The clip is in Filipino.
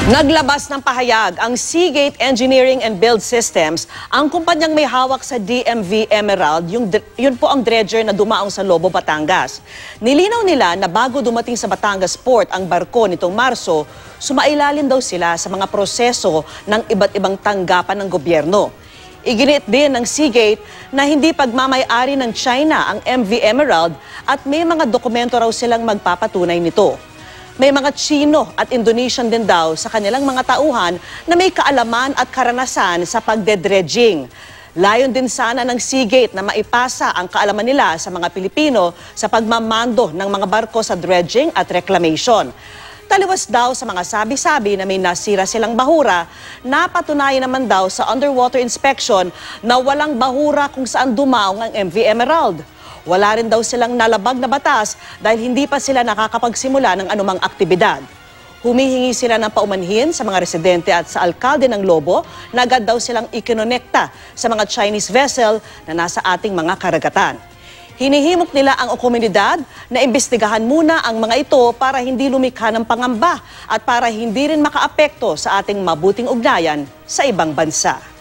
Naglabas ng pahayag ang Seagate Engineering and Build Systems, ang kumpanyang may hawak sa DMV Emerald, yun po ang dredger na dumaong sa Lobo, Batangas. Nilinaw nila na bago dumating sa Batangas Port ang barko nitong Marso, sumailalim daw sila sa mga proseso ng iba't ibang tanggapan ng gobyerno. Iginiit din ng Seagate na hindi pagmamay-ari ng China ang MV Emerald at may mga dokumento raw silang magpapatunay nito. May mga Chino at Indonesian din daw sa kanilang mga tauhan na may kaalaman at karanasan sa pagdedredging. Layon din sana ng Seagate na maipasa ang kaalaman nila sa mga Pilipino sa pagmamando ng mga barko sa dredging at reclamation. Taliwas daw sa mga sabi-sabi na may nasira silang bahura, napatunayan naman daw sa underwater inspection na walang bahura kung saan dumaong ang MV Emerald. Wala rin daw silang nalabag na batas dahil hindi pa sila nakakapagsimula ng anumang aktibidad. Humihingi sila ng paumanhin sa mga residente at sa alkalde ng Lobo na agad daw silang ikinonekta sa mga Chinese vessel na nasa ating mga karagatan. Hinihimok nila ang komunidad na imbestigahan muna ang mga ito para hindi lumikha ng pangamba at para hindi rin makaapekto sa ating mabuting ugnayan sa ibang bansa.